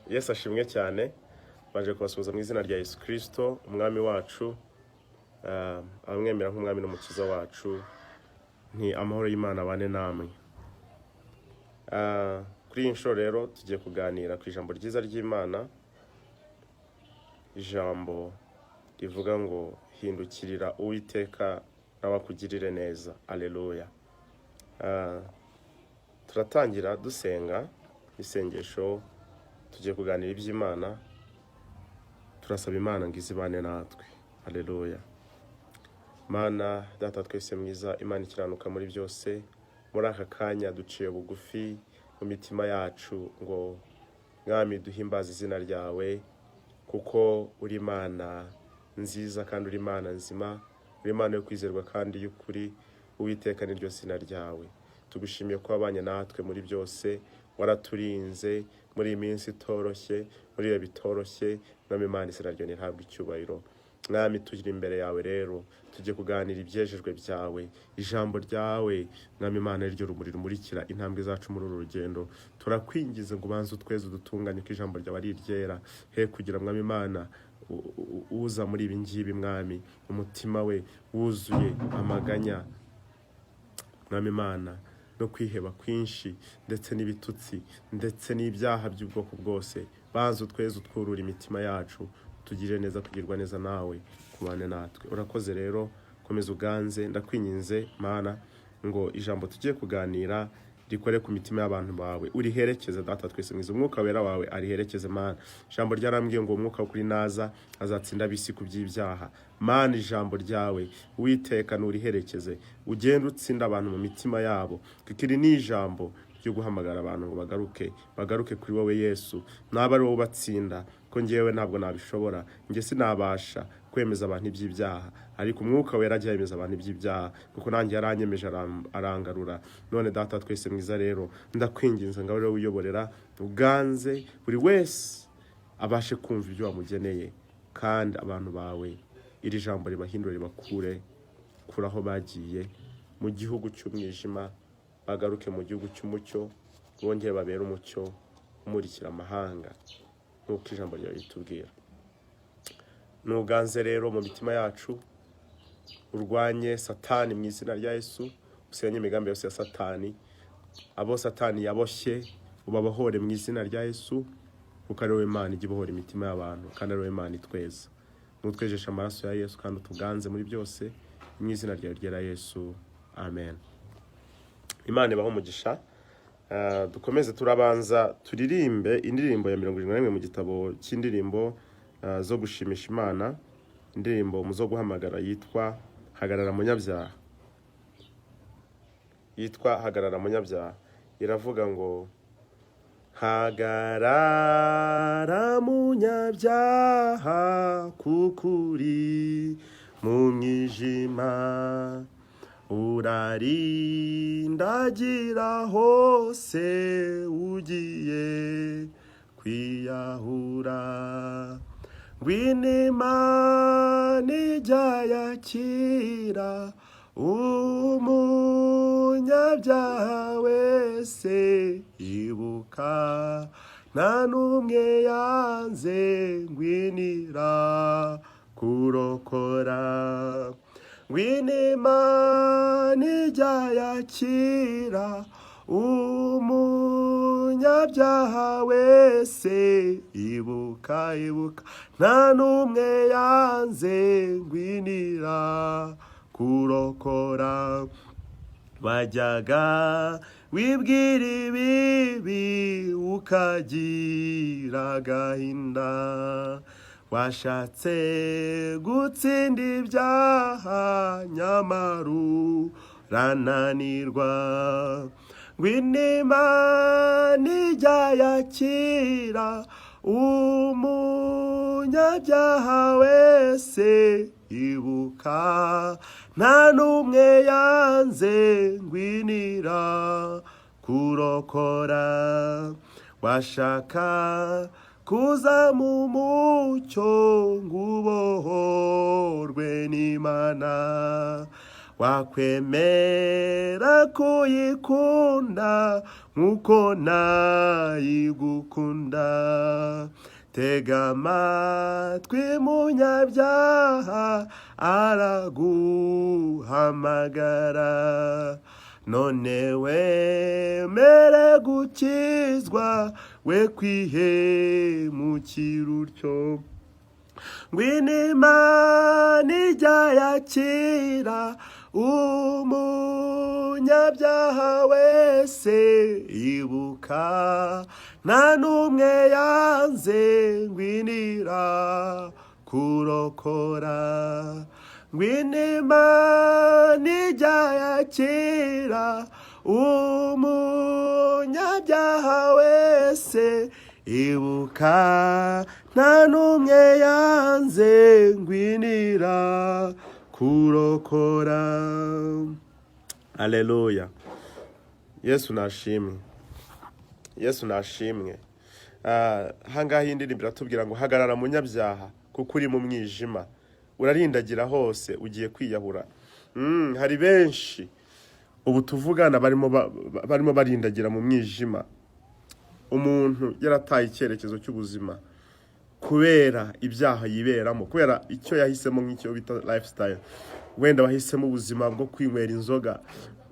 Yesu ashimwe cyane. Baje kubasuhuza mu izina rya Yesu Kristo umwami wacu, abamwemera nk'umwami n'umukiza wacu. Nti amahoro y'Imana bane namwe. Kuri iyi nshuro rero tugiye kuganira ku ijambo ryiza ry'Imana, ijambo rivuga ngo hindukirira Uwiteka nawe akugirire neza. Alleluya. Turatangira dusenga isengesho, tugiye kuganira iby'Imana, turasaba Imana ngo izibane natwe. Alleluya. Mana data twese mwiza, Imana ikiranuka muri byose, muri aka kanya duciye bugufi mu mitima yacu ngo mwami duhimbaze izina ryawe, kuko uri Imana nziza kandi uri Imana nzima, uri Imana yo kwizerwa kandi y'ukuri. Uwiteka niryo zina ryawe. Tugushimiye ko wabanye natwe muri byose, waraturinze muri iyi minsi itoroshye, muri iyo bitoroshye. Mwami Imana izina ryawe ntihabwe icyubahiro. Mwami tugire imbere yawe rero, tujye kuganira ibyejejwe byawe, ijambo ryawe. Mwami Imana ryo rumuri rumurikira intambwe zacu muri uru rugendo. Turakwingize ngo ubanze utweze udutunganye ko ijambo ryawe ari iryera, he kugira Mwami Imana uza muri ibi ngibi Mwami umutima we wuzuye amaganya Mwami Imana no kwiheba kwinshi, ndetse n'ibitutsi, ndetse n'ibyaha by'ubwoko bwose. Banze utweze utwurura imitima yacu, tugire neza, kugirwa neza nawe, kubane natwe. Urakoze rero, komeza uganze. Ndakwinginze Mana ngo ijambo tugiye kuganira rikore ku mitima y'abantu bawe. Uriherekeze data twese mwiza, umwuka wera wawe ariherekeze Mana. Ijambo ryarambwiye ngo umwuka kuri naza azatsinda abisi ku by'ibyaha. Mana ijambo ryawe Uwiteka nuriherekeze, ugende utsinda abantu mu mitima yabo, kikiri ni ijambo ryo guhamagara abantu ngo bagaruke kuri wowe Yesu. Naba ari wowe ubatsinda, ko ngewe ntabwo nabishobora, nge sinabasha kwemeza abantu iby'ibyaha, ariko umwuka wera ajya yemeza abantu iby'ibyaha, kuko nanjye yaranyemeje arangarura. None data twese mwiza rero, ndakwinginze ngo rero wiyoborera, uganze buri wese abashe kumva ibyo wamugeneye, kandi abantu bawe iri jambo ribahindure, ribakure kuri aho bagiye mu gihugu cy'umwijima, bagaruke mu gihugu cy'umucyo, bongere babere umucyo umurikira amahanga nk'uko ijambo ryawe ritubwira. Nuganze rero mu mitima yacu, urwanye Satani mu izina rya Yesu, usenye imigambi yose ya Satani. Abo Satani yaboshye ubabohore mu izina rya Yesu, kuko ari wowe Imana ijya ibohora imitima y'abantu, kandi ari wowe Imana itweza. Nutwejesha amaraso ya Yesu kandi utuganze muri byose, mu izina ryawe ryera Yesu, amen. Imana ibaho umugisha. Dukomeze turabanza turirimbe indirimbo ya 71 mu gitabo cy'indirimbo zo gushimisha Imana, indirimbo muzo guhamagara yitwa Hagarara Munyabyaha. Hagarara Munyabyaha. Iravuga ngo hagarara munyabyaha, kukuri mu mwijima, urarindagira hose ugiye kwiyahura. Ngwino Imana ijya yakira umunyabyaha wese, ibuka nta n'umwe yanze, ngwinira kurokora. Ngwino Imana ijya yakira umunyabyaha wese, ibuka nta n'umwe yanze, ngwinira kurokora. Wajyaga wibwira ibibi ukagira agahinda, washatse gutsinda ibyaha nyamara urananirwa. Ngwino Imana ijya yakira umunyabyaha wese, ibuka nta n'umwe yanze, ngwinira kurokora. Washaka kuza mu mucyo ngo ubohorwe n'Imana, wakwemera kuyikunda nk'uko nayigukunda. Tega amatwi munyabyaha araguhamagara, none wemere gukizwa we kwihemukira utyo. Ngwino Imana ijya yakira umunyabyaha wese, ibuka nta n'umwe yanze, ngwinira kurokora. Ngwino Imana ijya yakira umunyabyaha wese, ibuka nta n'umwe yanze, ngwinira kurokora. Haleluya. Yesu nashimwe. Yesu nashimwe. Hangaha indirimbo iratubwira ngo hagarara munyabyaha kuko uri mu mwijima, urarindagira hose ugiye kwiyahura. Hari benshi ubu tuvugana barimo barindagira mu mwijima. Umuntu yarataye icyerekezo cy'ubuzima kubera ibyaha yiberamo, kubera icyo yahisemo nk'icyo bita lifestyle. Wenda wahisemo ubuzima bwo kwinywera inzoga,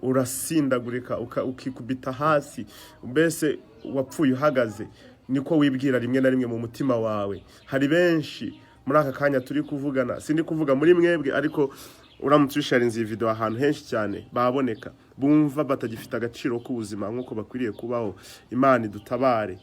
urasindagurika ukikubita hasi, mbese wapfuye uhagaze. Niko wibwira rimwe na rimwe mu mutima wawe. Hari benshi muri aka kanya turi kuvugana, sindi kuvuga muri mwebwe, ariko uramutse usharinze iyi video ahantu henshi cyane baboneka, bumva batagifite agaciro k'ubuzima nk'uko bakwiriye kubaho. Imana idutabare.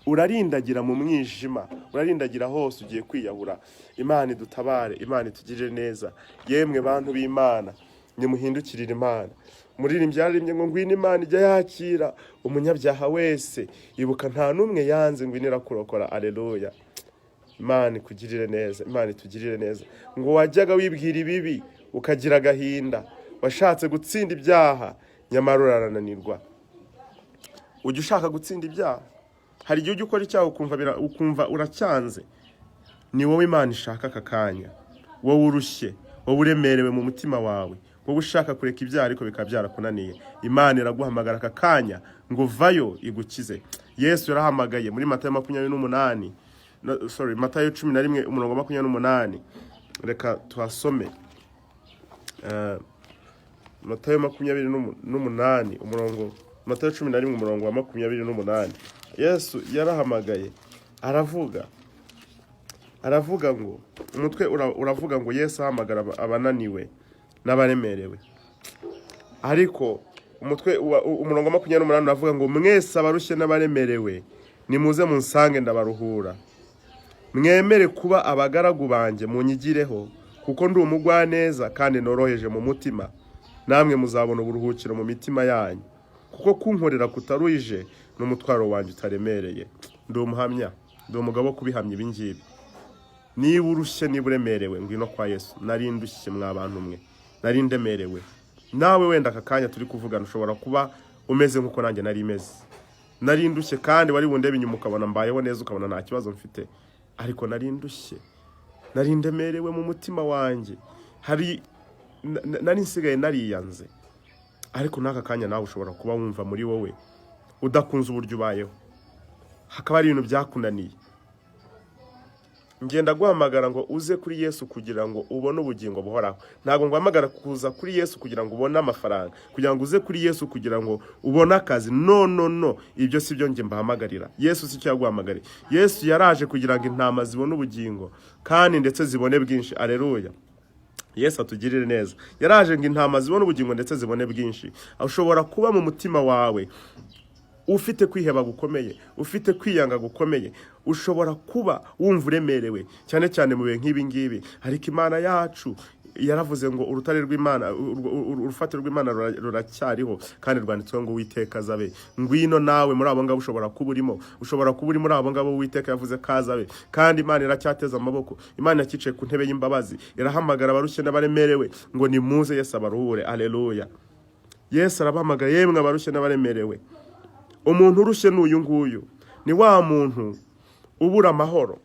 Urarindagira mu mwijima, urarindagira hose ugiye kwiyahura. Imana idutabare, Imana itugirire neza. Yemwe bantu b'Imana, nimuhindukirire Imana. Umuririmbyi yaririmbye ngo ngwino Imana ijya yakira umunyabyaha wese, ibuka nta n'umwe yanze, ngwinira kurokora. Haleluya. Imana ikugirire neza, Imana itugirire neza. Ngo wajyaga wibwira ibibi ukagira agahinda, washatse gutsinda ibyaha nyamara urarananirwa. Ujya ushaka gutsinda ibyaha, hari igihe ujya ukora icyaha ukumva uracyanze. Ni wowe Imana ishaka aka kanya, wowe urushye, wowe uremerewe mu mutima wawe, wowe ushaka kureka ibyaha ariko bikaba byarakunaniye. Imana iraguhamagara aka kanya ngo vayo igukize. Yesu yarahamagaye muri Matayo 28, Matayo 11:28. Reka tuhasome. Matayo 28 umurongo, Matayo 11 umurongo wa 28. Yesu yarahamagaye aravuga ngo umutwe uravuga ngo Yesu ahamagara abananiwe n'abaremerewe. Ariko umutwe umurongo wa 28 uravuga ngo mwese abarushye n'abaremerewe nimuze munsange ndabaruhura. Mwemere kuba abagaragu banjye munyigireho, kuko ndi umugwaneza kandi noroheje mu mutima, namwe muzabona uburuhukiro mu mitima yanyu. Kuko kunkorera kutaruhije n'umutwaro wanjye utaremereye. Ndi umuhamya, ndi umugabo kubihamya ibingibi. Niba urushye, niba uremerewe, ngwino kwa Yesu. Nari ndushye mwa bantu mwe, nari ndemerewe. Nawe wenda aka kanya turi kuvugana ushobora kuba umeze nkuko nanjye nari meze. Nari ndushye kandi wari bundebe inyuma ukabona mbayeho neza, ukabona nta kibazo mfite. Ariko nari ndushye, nari ndemerewe mu mutima wanjye. Nari nsigaye nariyanze. Ariko n'aka kanya nawe ushobora kuba wumva muri wowe udakunze uburyo ubayeho, hakaba ari ibintu byakunaniye. Ngenda guhamagara ngo uze kuri Yesu kugira ngo ubone ubugingo buhoraho. Ntabwo nguhamagara kuza kuri Yesu kugira ngo ubone amafaranga, kugira ngo uze kuri Yesu kugira ngo ubone akazi. No, ibyo si byo nge mbahamagarira. Yesu si cyo yaguhamagariye. Yesu yaraje kugira ngo intama zibone ubugingo kandi ndetse zibone bwinshi. Haleluya. Yesu atugirire neza. Yaraje ngo intama zibone ubugingo ndetse zibone bwinshi. Ushobora kuba mu mutima wawe ufite kwiheba gukomeye, ufite kwiyanga gukomeye. Ushobora kuba wumva uremerewe cyane cyane mu bihe nk'ibi ngibi. Ariko Imana yacu yaravuze ngo urutare rw'Imana, urufatiro rw'Imana ruracyariho kandi rwanditsweho ngo Uwiteka azabe. Ngwino nawe muri abo ngabo ushobora kuba urimo, ushobora kuba uri muri abo ngabo Uwiteka yavuze kazabe. Kandi Imana iracyateza amaboko. Imana yakicaye ku ntebe y'imbabazi, irahamagara abarushye n'abaremerewe ngo nimuze Yesu abaruhure. Haleluya. Yesu arabahamagara, yemwe abarushye n'abaremerewe. Umuntu urushye n'uyu nguyu ni wa muntu ubura amahoro.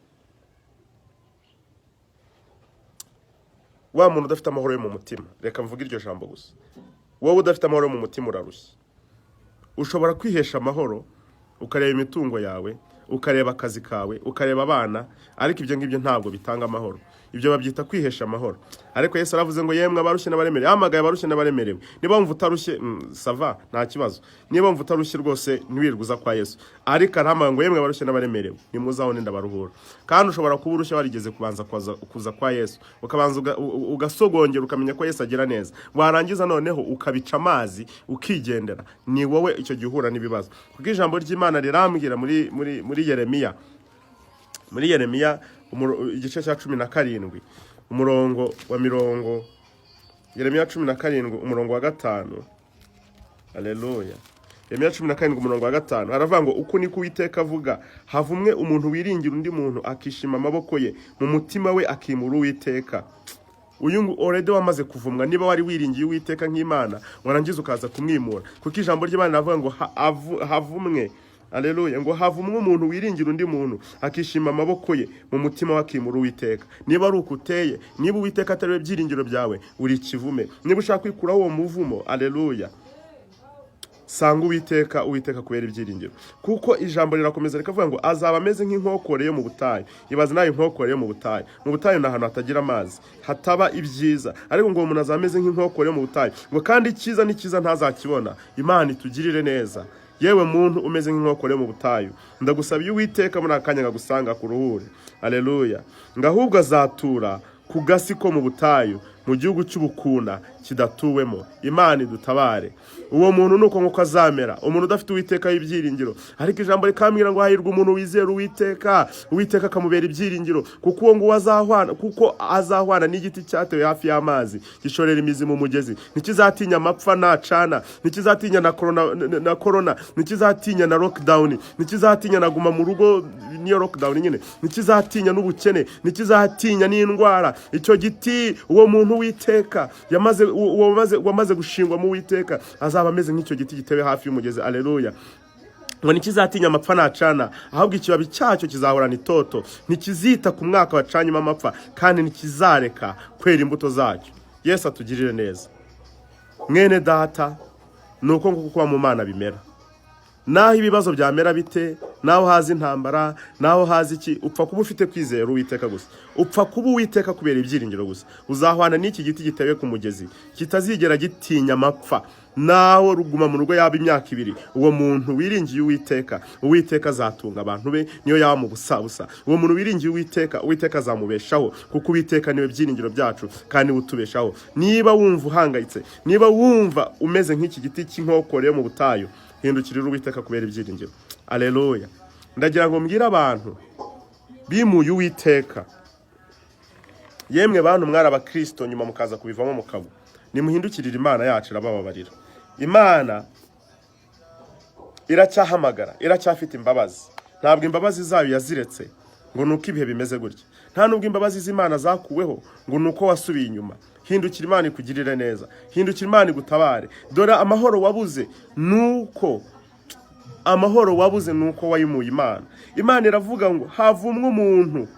wa muntu udafite amahoro yo mu mutima, reka mvuge iryo jambo gusa, wowe udafite amahoro yo mu mutima urarushye. Ushobora kwihesha amahoro ukareba imitungo yawe, ukareba akazi kawe, ukareba abana, ariko ibyo ngibyo ntabwo bitanga amahoro. Ibyo babyita kwihesha amahoro. Ariko Yesu aravuze ngo yemwe abarushye n'abaremerewe, hamagaye abarushye n'abaremerewe. Niba wumva utarushye sava nta kibazo, niba wumva utarushye rwose ntiwirguza kwa Yesu, ariko arahamagaye ngo yemwe abarushye n'abaremerewe nimuzabone ndabaruhura. Kandi ushobora kuba urushye warigeze kuza kwa Yesu, ukabanza ugasogongera ukamenya ko Yesu agira neza, warangiza noneho ukabica amazi ukigendera, ni wowe icyo gihe uhura n'ibibazo. Kuko ijambo ry'Imana rirambwira muri Yeremiya, igice cya 17 umurongo wa mirongo, Yeremiya 17 umurongo wa 5. Haleluya. Yeremiya 17 umurongo wa 5 haravuga ngo uko niko Uwiteka avuga, havumwe umuntu wiringira undi muntu akishima amaboko ye, mu mutima we akimura Uwiteka. Uyu already wamaze kuvumwa. Niba wari wiringiye Uwiteka nk'Imana, warangiza ukaza kumwimura, kuko ijambo ry'Imana ravuga ngo havumwe, haleluya, ngo havumwe umuntu wiringira undi muntu akishima amaboko ye, mu mutima wakimura Uwiteka. Niba ari ukuteye, niba Uwiteka atari we byiringiro byawe, uri kivume. Niba ushaka kwikuraho uwo muvumo, haleluya, sanga Uwiteka kubera ibyiringiro. Kuko ijambo rirakomeza rikavuga ngo azaba ameze nk'inkokore yo mu butayu. Ibaze nayo inkokore yo mu butayu. Mu butayu ni ahantu hatagira amazi, hataba ibyiza, ariko ngo umuntu azaba ameze nk'inkokore yo mu butayu. Ngo kandi icyiza n'ikiza ntazakibona. Imana itugirire neza. Yewe muntu umeze nk'inkokore yo mu butayu, ndagusabiye Uwiteka muri akanya ngagusanga ku ruhure. Haleluya. Ngahubwo azatura ku gasi ko mu butayu, mu gihugu cy'ubukuna kidatuwemo. Imana idutabare. Uwo muntu nuko nkuko azamera, umuntu udafite Uwiteka y'ibyiringiro. Ariko ijambo rikambwira ngo hahirwa umuntu wizera Uwiteka, Uwiteka akamubera ibyiringiro, kuko uwo ngo azahwana n'igiti cyatewe hafi y'amazi gishorera imizi mu mugezi. Ntikizatinya amapfa nacana, ntikizatinya na corona, ntikizatinya na lockdown, ntikizatinya na guma mu rugo niyo lockdown nyine, ntikizatinya n'ubukene, ntikizatinya n'indwara. Icyo giti uwo muntu Uwiteka wamaze gushingwa mu Uwiteka azaba ameze nk'icyo giti gitewe hafi y'umugezi. Haleluya. Ngo ntikizatinya amapfa nacana, ahubwo ikibabi cyacyo kizahorana itoto, ntikizita ku mwaka wacanyemo amapfa, kandi ntikizareka kwera imbuto zacyo. Yesu atugirire neza. Mwene data, nuko kuba mu Mana bimera. Naho ibibazo byamera bite, naho hazi intambara, naho hazi iki, upfa kuba ufite kwizera Uwiteka gusa. Upfa kuba Uwiteka kubera ibyiringiro gusa. Uzahwana n'iki giti gitewe ku mugezi, kitazigera gitinya amapfa, naho ruguma mu rugo yaba imyaka 2. Uwo muntu wiringiye Uwiteka azatunga abantu be, niyo yaba mu busabusa. Uwo muntu wiringiye Uwiteka azamubeshaho, kuko Uwiteka niwe byiringiro byacu kandi utubeshaho. Niba wumva uhangayitse, niba wumva umeze nk'iki giti cy'inkokore yo mu butayu, hindukirira Uwiteka kubera ibyiringiro. Haleluya. Ndagira ngo mbwira abantu bimuye Uwiteka, yemwe bantu mwari abakristo nyuma mukaza kubivamo mukabo, nimuhindukirira Imana yacu irabababarira. Imana iracyahamagara, iracyafite imbabazi. Ntabwo imbabazi zayo yaziretse ngo nuko ibihe bimeze gutya. Nta nubwo imbabazi z'Imana zakuweho ngo nuko wasubiye inyuma. Hindukira Imana ikugirire neza, hindukira Imana igutabare. Dore amahoro wabuze nuko wayimuye Imana. Imana iravuga ngo havumwe umuntu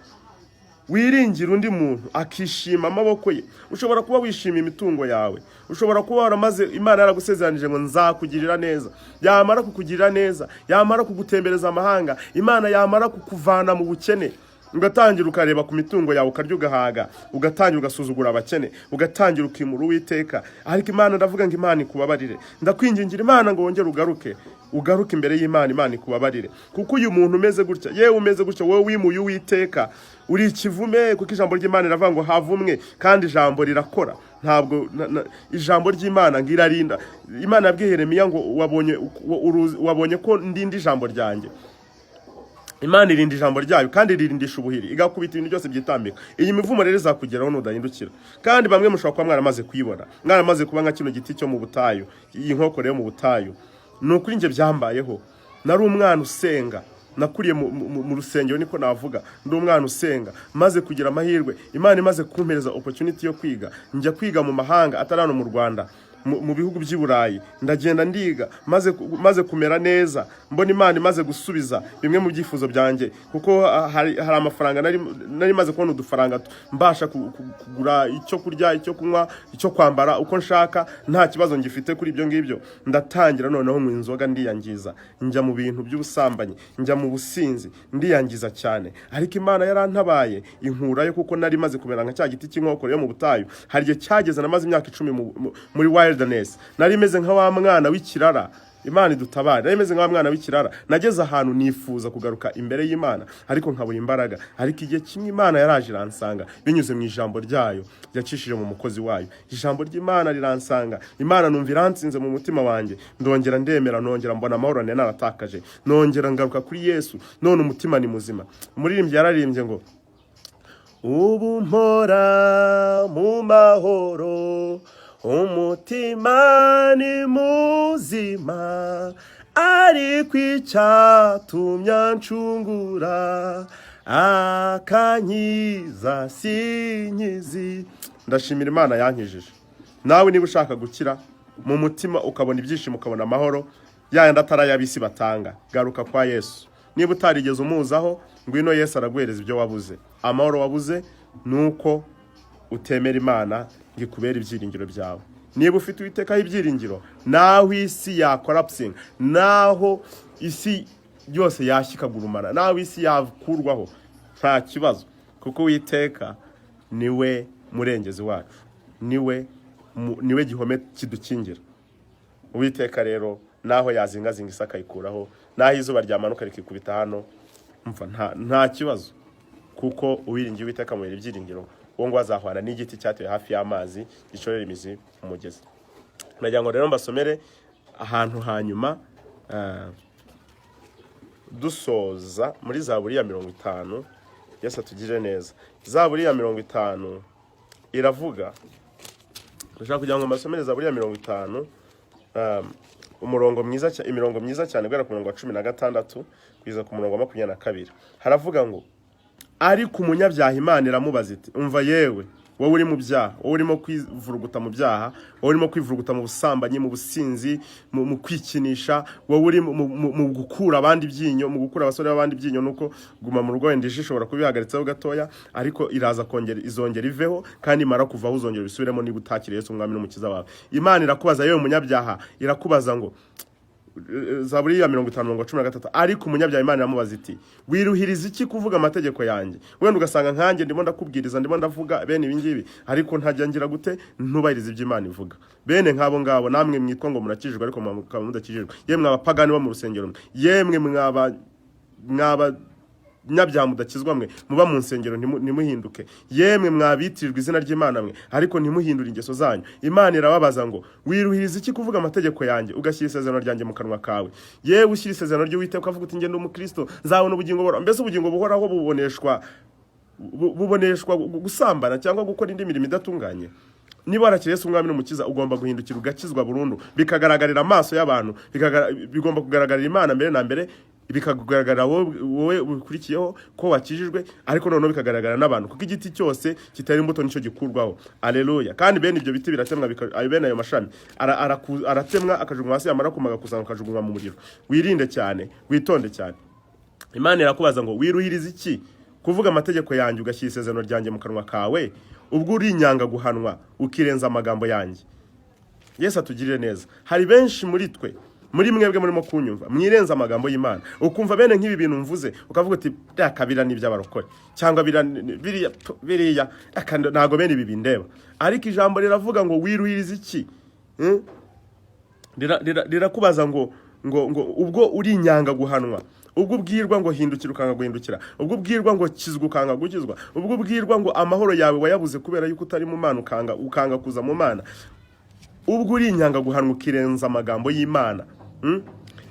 wiringira undi muntu akishima amaboko ye. Ushobora kuba wishima imitungo yawe, ushobora kuba waramaze, Imana yaragusezeranije ngo nzakugirira neza. Yamara kukugirira neza, yamara kugutembereza amahanga, Imana yamara kukuvana mu bukene, ugatangira ukareba ku mitungo yawe ukarya ugahaga, ugatangira ugasuzugura abakene, ugatangira ukimura Uwiteka. Ariko Imana ndavuga ngo Imana ikubabarire. Ndakwingingira Imana ngo wongere ugaruke imbere y'Imana, Imana ikubabarire. Kuko uyu muntu umeze gutya, yewe umeze gutya, wowe wimuye Uwiteka, uri ikivume. Kuko ijambo ry'Imana riravuga ngo havumwe, kandi ijambo rirakora. Ntabwo ijambo ry'Imana ngirarinda. Imana yabwiye Yeremiya ngo wabonye ko ndindi ijambo ryanjye. Imana irinda ijambo ryayo kandi irindisha ubuhiri, igakubita ibintu byose byitambika. Iyi mivumo rero izakugeraho nudahindukira. Kandi bamwe mushobora kuba mwaramaze kuyibona, mwaramaze kuba nka kino giti cyo mu butayu, iyi nkokore yo mu butayu. Nukuri nje byambayeho. Nari umwana usenga, nakuriye mu rusengero, niko navuga. Ndi umwana usenga, maze kugira amahirwe, Imana imaze kumpereza opportunity yo kwiga, njya kwiga mu mahanga atarano mu Rwanda. mu bihugu by'i Burayi, ndagenda ndiga maze kumera neza, mbona Imana imaze gusubiza bimwe mu byifuzo byanjye, kuko hari amafaranga nari maze kubona udufaranga mbasha kugura icyo kurya, icyo kunywa, icyo kwambara uko nshaka, nta kibazo ngifite kuri ibyo ngibyo. Ndatangira noneho mu inzoga ndiyangiza, njya mu bintu by'ubusambanyi, njya mu businzi, ndiyangiza cyane. Ariko Imana yarantabaye inkurayo, kuko nari maze kumera nka cya giti cy'inkokore yo mu butayu. Hari igihe cyageze namaze imyaka 10 muri wilderness, nari meze nka wa mwana w'ikirara. Imana idutabare. Nari meze nka wa mwana w'ikirara, nageze ahantu nifuza kugaruka imbere y'Imana, ariko nkabura imbaraga. Ariko igihe kimwe Imana yaraje iransanga binyuze mu ijambo ryayo yacishije mu mukozi wayo. Ijambo ry'Imana riransanga, Imana numva iransinze mu mutima wanjye, ndongera ndemera, nongera mbona amahoro naratakaje, nongera ngaruka kuri Yesu, none umutima ni muzima. Umuririmbyi yararimbye ngo ubu mpora mu mahoro, umutima ni muzima, ariko icyatumye ncungura akankiza sinkizi. Ndashimira Imana yankijije. Nawe niba ushaka gukira mu mutima, ukabona ibyishimo, ukabona amahoro yandi atari ay'abisi batanga, garuka kwa Yesu. Niba utarigeze umuzaho, ngwino Yesu araguhereza ibyo wabuze. Amahoro wabuze nuko utemera Imana ngikubera ibyiringiro byawe. Niba ufite Uwiteka ibyiringiro, naho isi yakorapsinga, naho isi yose yashyikagurumana, naho isi yakurwaho, nta kibazo, kuko Uwiteka niwe murengezi wacu, niwe gihome kidukingira. Uwiteka rero naho yazingazinga Isaka akayikuraho, naho izuba ryamanuka rikikubita hano, nta kibazo, kuko uwiringiye Uwiteka mu ibyiringiro, uwo ngo azahwana n'igiti cyatuye hafi y'amazi gishorera imizi mu mugezi. Nagira ngo rero mbasomere ahantu hanyuma dusoza muri Zaburi ya 50. Yesu atugire neza. Zaburi ya 50 iravuga, ndashaka kugira ngo mbasomere Zaburi ya 50, imirongo myiza cyane guhera ku murongo wa 16 kugeza ku murongo wa 22. Haravuga ngo ariko umunyabyaha Imana iramubaza iti, umva yewe wowe uri mu byaha, wowe urimo kwivuruguta mu byaha, wowe urimo kwivuruguta mu busambanyi, mu businzi, mu kwikinisha, wowe uri mu gukura abandi byinyo, mu gukura abasore b'abandi byinyo, nuko guma mu rugo wenda ishobora kubihagaritseho gatoya, ariko iraza izongera iveho, kandi imara kuvaho uzongera bisubiremo niba utakiriye Yesu umwami n'umukiza wawe. Imana irakubaza yewe umunyabyaha, irakubaza ngo, Zaburi ya 50:13, ariko umunyabyaha Imana iramubaza iti, wiruhiriza iki kuvuga amategeko yanjye? Wenda ugasanga nkanjye ndimo ndakubwiriza, ndimo ndavuga bene ibi ngibi, ariko ntajya ngira gute ntubahiriza ibyo Imana ivuga. Bene nk'abo ngabo namwe mwitwa ngo murakijijwe, ariko mukaba mudakijijwe. Yemwe abapagani bo mu rusengero, yemwe mwaba nyabyaha mudakizwa mwe, muba mu nsengero ntimuhinduke. Yemwe mwabitirijwe izina ry'Imana mwe, ariko ntimuhindure ingeso zanyu. Imana irababaza ngo, wiruhiriza iki kuvuga amategeko yanjye, ugashyira isezerano ryanjye mu kanwa kawe? Yewe ushyira isezerano ry'Uwiteka ukavuga uti, ngende umukristo nzabona ubugingo buhoraho. Mbese ubugingo buhoraho buboneshwa gusambana cyangwa gukora indi mirimo idatunganye? Niba warakiriye Yesu umwami n'umukiza, ugomba guhindukira ugakizwa burundu, bikagaragarira amaso y'abantu, bigomba kugaragarira Imana mbere na mbere, bikagaragara wowe ukurikiyeho ko wakijijwe, ariko noneho bikagaragara n'abantu, kuko igiti cyose kitari imbuto nicyo gikurwaho. Aleluya. Kandi bene ibyo biti biratemwa, bene ayo mashami aratemwa, akajugunywa hasi, yamara kuma agakusanya akajugunywa mu muriro. Wirinde cyane, witonde cyane. Imana irakubaza ngo, wiruhiriza iki kuvuga amategeko yanjye, ugashyira isezerano ryanjye mu kanwa kawe? Ubwo uri inyanga guhanwa ukirenza amagambo yanjye. Yesu atugirire neza. Hari benshi muri twe, muri mwebwe murimo kunyumva, mwirenza amagambo y'Imana, ukumva bene nk'ibi bintu mvuze, ukavuga uti kabira n'iby'abarokore, cyangwa biriya ntago bene ibi bindeba. Ariko ijambo riravuga ngo, wiruhiriza iki? Rirakubaza ngo ubwo uri inyanga guhanwa, ubwo ubwirwa ngo hindukira ukanga guhindukira, ubwo ubwirwa ngo kizwa ukanga gukizwa, ubwo ubwirwa ngo amahoro yawe wayabuze kubera yuko utari mu Mana, ukanga kuza mu Mana, ubwo uri inyanga guhanwa ukirenza amagambo y'Imana.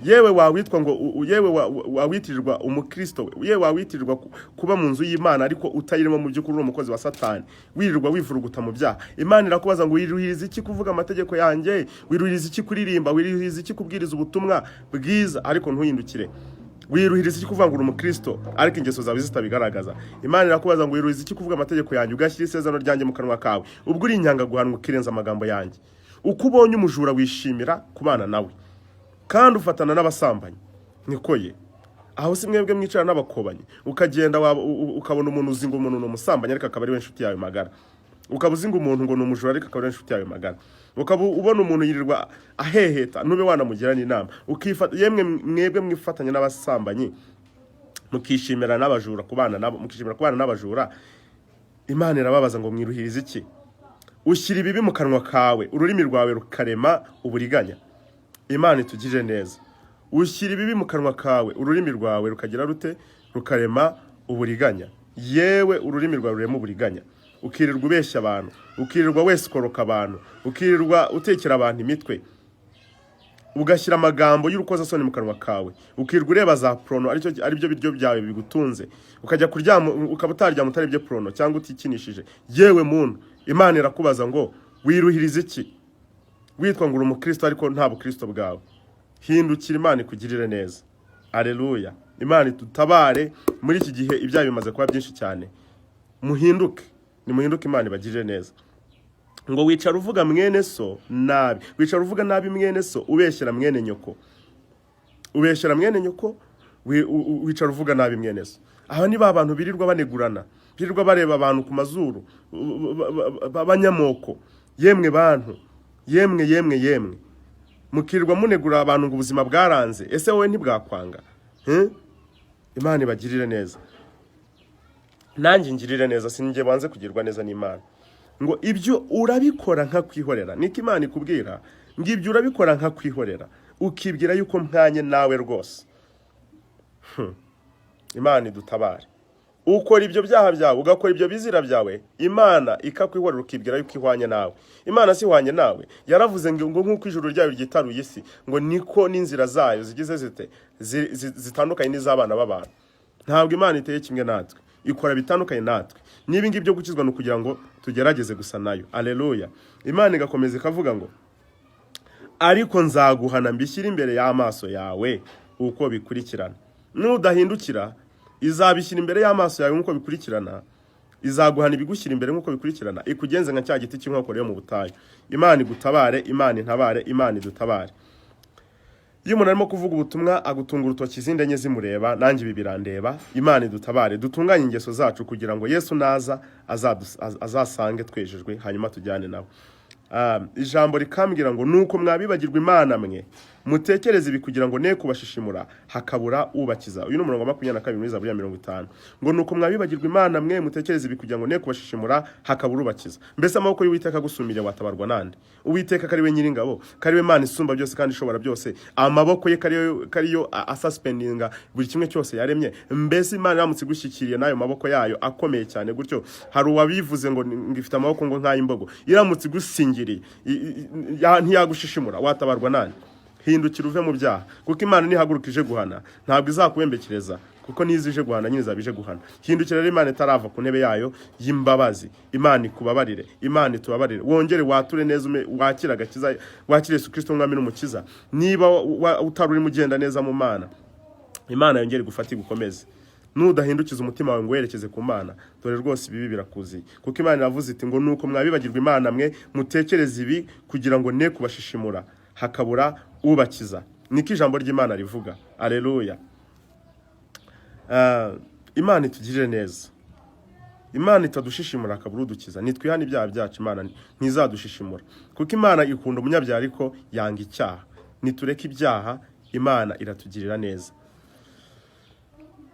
Yewe wawitwa ngo, yewe wawitirirwa umukristo, yewe wawitirirwa kuba mu nzu y'Imana, ariko utayirimo mu by'ukuri umukozi wa Satani, wirirwa wivuruguta mu byaha. Imana irakubaza ngo, wiruhiriza iki kuvuga amategeko yanjye? Wiruhiriza iki kuririmba? Wiruhiriza iki kubwiriza ubutumwa bwiza, ariko ntuhindukire? Wiruhiriza iki kuvuga ngo uri umukristo, ariko ingeso zawe zitabigaragaza? Imana irakubaza ngo, wiruhiriza iki kuvuga amategeko yanjye, ugashyira isezerano ryanjye mu kanwa kawe? Ubwo uri inyanga guhanwa ukirenza amagambo yanjye. uko ubonye umujura wishimira kubana nawe, kandi ufatana n'abasambanyi. Niko ye. Aho si mwebwe mwicara n'abakobanyi, ukagenda ukabona umuntu uzi ngo umuntu n'umusambanyi ariko akaba ari we nshuti yawe magara, ukaba uzi ngo umuntu ngo n'umujura ariko akaba ari nshuti yawe magara, ukaba ubona umuntu yirirwa aheheta ntube wanamugira n'inama, ukifata yemwe mwebwe mwifatanya n'abasambanyi mukishimira n'abajura kubana nabo, mukishimira kubana n'abajura. Imana irababaza ngo mwiruhirize iki? Ushyira ibibi mu kanwa kawe, ururimi rwawe rukarema uburiganya. Imana itugirire neza. Ushyira ibibi mu kanwa kawe, ururimi rwawe rukagira rute? Rukarema uburiganya. Yewe ururimi rwawe rurema uburiganya, ukirirwa ubeshya abantu, ukirirwa wese ukoroka abantu, ukirirwa utekera abantu imitwe, ugashyira amagambo y'urukozasoni mu kanwa kawe, ukirirwa ureba za prono ari byo biryo byawe bigutunze, ukajya kuryama ukaba utaryama utari byo prono cyangwa utikinishije. Yewe muntu, Imana irakubaza ngo wiruhirize iki? Witwa ngo uri umukristo ariko nta bukristo bwawe. Hindukira, Imana ikugirire neza. Aleluya. Imana itutabare muri iki gihe ibyaha bimaze kuba byinshi cyane. Muhinduke, nimuhinduke, Imana ibagirire neza. Ngo wicara uvuga mwene so nabi, wicara uvuga nabi mwene so, ubeshyera mwene nyoko, ubeshyera mwene nyoko, wicara uvuga nabi mwene so. Aha ni ba bantu birirwa banegurana, birirwa bareba abantu ku mazuru, abanyamoko. Yemwe bantu, yemwe mukirirwa munegura abantu ngo ubuzima bwaranze. Ese wowe ntibwakwanga? Imana ibagirire neza, nanjye ngirire neza, sinjye banze kugirwa neza n'Imana. Ngo ibyo urabikora nka kwihorera. Niko Imana ikubwira ngo ibyo urabikora nka kwihorera, ukibwira yuko mpanye nawe rwose. Imana idutabare. Ukora ibyo byaha byawe, ugakora ibyo bizira byawe, Imana ikakwihorera ukibwira yuko ihwanye nawe. Imana si ihwanye nawe. Yaravuze ngo nk'uko ijuru ryayo ryitaruye isi, ngo niko n'inzira zayo zigize zite zitandukanye n'iz'abana b'abantu. Ntabwo Imana iteye kimwe natwe, ikora bitandukanye natwe. Niba ingi byo gukizwa no kugira ngo tugerageze gusa nayo. Aleluya. Imana igakomeza ikavuga ngo ariko nzaguhana mbishyira imbere y'amaso yawe uko bikurikirana. Nudahindukira izabishyira imbere y'amaso yawe nk'uko bikurikirana, izaguhana ibigushyira imbere nk'uko bikurikirana, ikugenze nka cya giti cy'inkokore yo mu butayu. Imana igutabare, Imana intabare, Imana idutabare. Iyo umuntu arimo kuvuga ubutumwa agutunga urutoki izindi enye zimureba, nanjye ibi birandeba. Imana idutabare, dutunganye ingeso zacu kugira ngo Yesu naza azasange twejejwe, hanyuma tujyane nawe. Ijambo rikambwira ngo nuko mwabibagirwa Imana mwe, mutekereze ibi kugira ngo ne kubashishimura hakabura ubakiza. Uyu ni umurongo wa 22 muri Zaburi ya 50. Ngo nuko mwabibagirwa Imana mwe, mutekereze ibi kugira ngo ne kubashishimura hakabura ubakiza. Mbese amaboko y'Uwiteka agusumire watabarwa nande? Uwiteka kari we nyiringabo, kari we Imana isumba byose kandi ishobora byose. Amaboko ye kariyo asuspendinga buri kimwe cyose yaremye. Mbese Imana iramutse igushyikiriye nayo maboko yayo akomeye cyane gutyo, hari uwabivuze ngo ngifite amaboko ngo nk'ay'imbogo, iramutse igusingiriye ntiyagushishimura watabarwa nande? Hindukira uve mu byaha, kuko Imana nihagurukije guhana ntabwo izakubembekereza, kuko nizije guhana nyine izabije guhana. Hindukira rero, Imana itarava ku ntebe yayo y'imbabazi. Imana ikubabarire, Imana itubabarire, wongere wature neza, wakira agakiza, wakire Yesu Kristo umwami n'umukiza. Niba utari urimo ugenda neza mu Mana, Imana yongere gufata gukomeze. Nudahindukiza umutima wawe ngo werekeze ku Mana, dore rwose ibibi birakuziye. Kuko Imana iravuze iti ngo nuko mwabibagirwa Imana mwe, mutekereze ibi kugira ngo ne kubashishimura hakabura ubakiza. Niko ijambo ry'Imana rivuga. Aleluya. Imana itugirire neza, Imana itadushishimura hakabura udukiza. Nitwihana ibyaha byacu, Imana ntizadushishimura, kuko Imana ikunda umunyabyaha ariko yanga icyaha. Nitureka ibyaha, Imana iratugirira neza.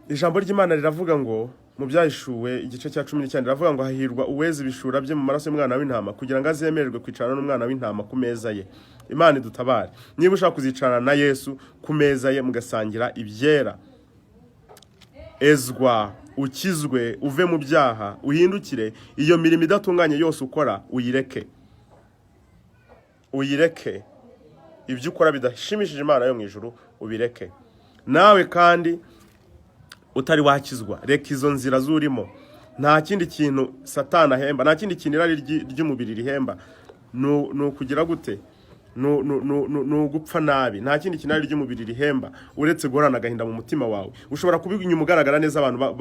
Ijambo ry'Imana riravuga ngo mu Byahishuwe igice cya 19 riravuga ngo hahirwa uweza ibishura bye mu maraso y'umwana w'intama kugira ngo azemererwe kwicarana n'umwana w'intama ku meza ye. Imana idutabare. Niba ushaka kuzicarana na Yesu ku meza ye mugasangira ibyera, ezwa, ukizwe, uve mu byaha, uhindukire, iyo mirimo idatunganye yose ukora uyireke. Uyireke. Ibyo ukora bidashimishije Imana yo mu ijuru ubireke. Nawe kandi utari wakizwa, reka izo nzira zurimo. Nta kindi kintu Satana ahemba, nta kindi kintu irari ry'umubiri rihemba. No kugira gute? ni ugupfa nabi. Nta kindi kinari ry'umubiri rihemba uretse guhorana agahinda mu mutima wawe. Ushobora kubiga inyuma ugaragara neza abantu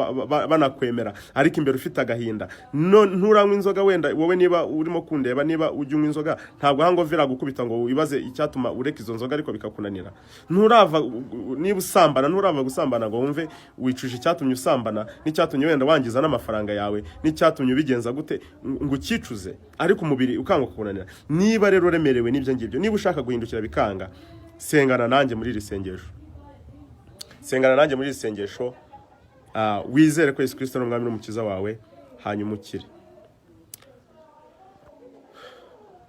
banakwemera, ariko imbere ufite agahinda. Nturanywa inzoga, wenda wowe niba urimo kundeba, niba ujya unywa inzoga, ntabwo hangovera gukubita ngo wibaze icyatuma ureka izo nzoga ariko bikakunanira. Niba usambana, nturava gusambana ngo wumve wicuje icyatumye usambana, n'icyatumye wenda wangiza n'amafaranga yawe, n'icyatumye ubigenza gute ngo ukicuze, ariko umubiri ukanga kukunanira. Niba rero uremerewe n'ibyo ngibyo, niba ushaka guhindukira bikanga, sengana nanjye muri iri sengesho. Sengana nanjye muri iri sengesho, wizere ko Yesu Kristo ni umwami n'umukiza wawe, hanyuma ukire.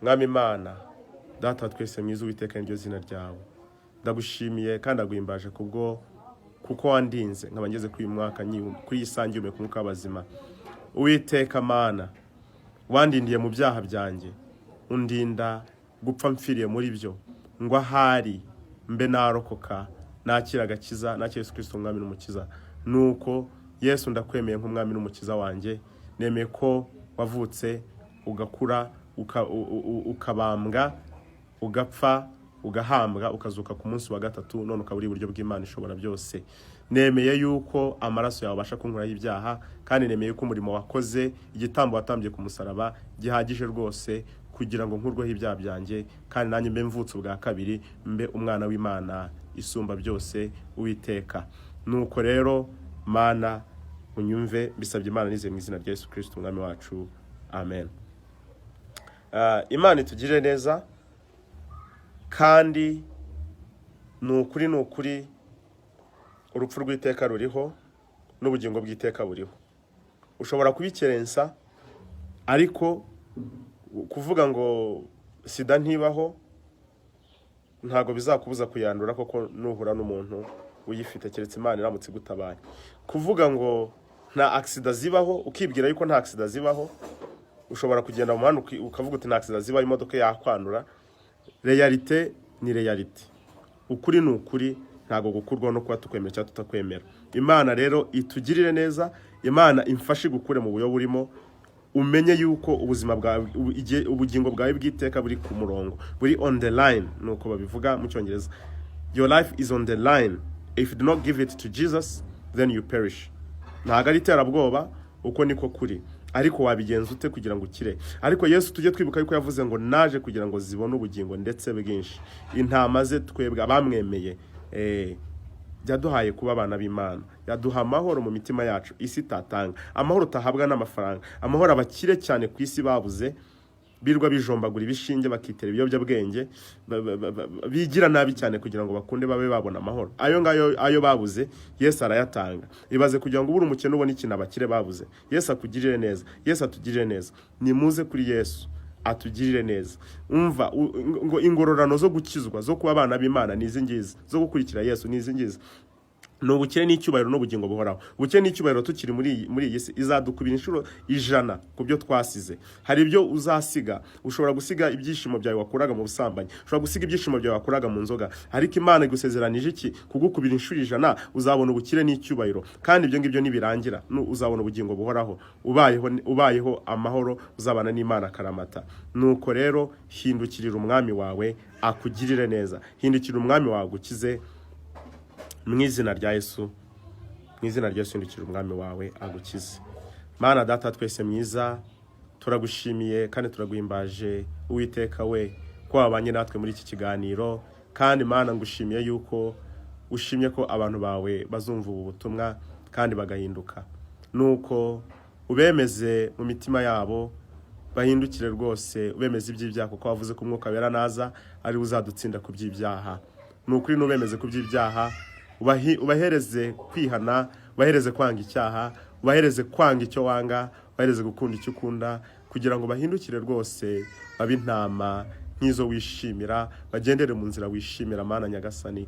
Mwami Imana Data twese mwiza, Uwiteka niryo zina ryawe. Ndagushimiye kandi aguhimbaje kuko wandinze nkaba ngeze kuri uyu mwaka, kuri iyi sangi y'umwuka ku mwuka w'abazima. Uwiteka Mana, wandindiye mu byaha byanjye, undinda gupfa mfiriye muri byo, ngo ahari mbe narokoka, nakira agakiza, nakira Yesu Kristo umwami n'umukiza. Nuko Yesu ndakwemeye nk'umwami n'umukiza wanjye, nemeye ko wavutse ugakura, ukabambwa, ugapfa, ugahambwa, ukazuka ku munsi wa gatatu, none ukaba uri iburyo bw'Imana ishobora byose. Nemeye yuko amaraso yawe abasha kunkuraho ibyaha, kandi nemeye ko umurimo wakoze, igitambo watambye ku musaraba gihagije rwose kugira ngo nkurweho ibyaha byanjye, kandi nanjye mbe mvutse ubwa kabiri, mbe umwana w'Imana isumba byose, Uwiteka. Nuko rero Mana unyumve, bisabye Imana nize mu izina rya Yesu Kristo umwami wacu, amen. Imana itugirire neza, kandi nukuri urupfu rw'iteka ruriho, n'ubugingo bw'iteka buriho. Ushobora kubikerensa, ariko kuvuga ngo sida ntibaho ntago bizakubuza kuyandura, koko nuhura n'umuntu uyifite, keretse Imana iramutse gutabaye. Kuvuga ngo nta accident zibaho, ukibwira yuko nta accident zibaho, ushobora kugenda mu muhanda ukavuga uti nta accident zibaho, imodoka yakwanura. Realite ni realite, ukuri ni ukuri, ntago gukurwaho no kuba tukwemera cyangwa tutakwemera. Imana rero itugirire neza, Imana imfashe gukure mu buyo burimo, umenye yuko ubuzima bwawe, ubugingo bwawe bw'iteka buri ku murongo, buri on the line, nuko babivuga mu Cyongereza. Your life is on the line. If you do not give it to Jesus, then you perish. Ntago ari terabwoba, uko niko kuri. Ariko wabigenza ute kugira ngo ukire? Ariko Yesu tujye twibuka yuko yavuze ngo naje kugira ngo zibone ubugingo ndetse bwinshi. Intama ze twebwe abamwemeye, yaduhaye kuba abana b'Imana, yaduha amahoro mu mitima yacu isi tatanga, amahoro tahabwa n'amafaranga, amahoro abakire cyane ku isi babuze, birwa bijombagura ibishinge, bakitera ibiyobyabwenge, bigira nabi cyane kugira ngo bakunde babe babona amahoro. Ayo babuze Yesu arayatanga. Ibaze kugira ngo ubure umukene ubone ikintu abakire babuze. Yesu akugirire neza, Yesu atugirire neza. Nimuze kuri Yesu atugirire neza. Umva ngo ingororano zo gukizwa, zo kuba abana b'Imana nizi ngizi, zo gukurikira Yesu nizi ngizi. N'ubukire n'icyubahiro n'ubugingo buhoraho. Ubukire n'icyubahiro tukiri muri iyi si izadukubira inshuro 100 kubyo twasize. Hari ibyo uzasiga, ushobora gusiga ibyishimo byawe wakuraga mu busambanyi, ushobora gusiga ibyishimo byawe wakuraga mu nzoga, ariko Imana igusezeranije iki? Kugukubira inshuro 100 uzabona ubukire n'icyubahiro, kandi ibyo ngibyo nibirangira uzabona ubugingo buhoraho, ubayeho amahoro, uzabana n'Imana karamata. Nuko rero hindukirira umwami wawe akugirire neza, hindukirira umwami wawe agukize, mu izina rya Yesu, mu izina rya Yesu hindukirira umwami wawe agukize. Mana Data twese mwiza, turagushimiye kandi turaguhimbaje Uwiteka we ko wabanye natwe muri iki kiganiro, kandi Mana ngushimiye yuko ushimye ko abantu bawe bazumva ubu butumwa kandi bagahinduka. Nuko ubemeze mu mitima yabo, bahindukire rwose, ubemeze iby'ibyaha, kuko wavuze ko umwuka wera naza ari uzadutsinda ku by'ibyaha. Nukuri nubemeze ku by'ibyaha, ubahereze kwihana, ubahereze kwanga icyaha, ubahereze kwanga icyo wanga, ubahereze gukunda icyo ukunda, kugira ngo bahindukire rwose babe intama nk'izo wishimira, bagendere mu nzira wishimira Mana Nyagasani.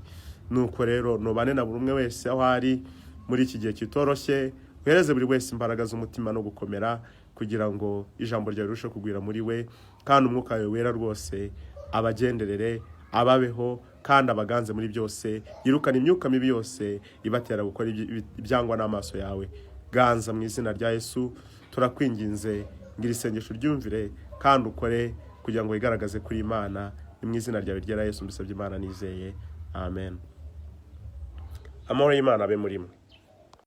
Nuko rero nubane na buri umwe wese aho ari muri iki gihe kitoroshye, uhereze buri wese imbaraga z'umutima no gukomera, kugira ngo ijambo ryawe rirusheho kugwira muri we, kandi umwuka wawe wera rwose abagenderere, ababeho kandi abaganze muri byose, yirukana imyuka mibi yose ibatera gukora ibyangwa n'amaso yawe. Ganza mu izina rya Yesu turakwinginze, ngira isengesho ryumvire kandi ukore, kugira ngo wigaragaze kuri Imana ni mu izina ryawe ryera Yesu mbisabye Imana nizeye, amen. Amahoro y'Imana abe muri mwe.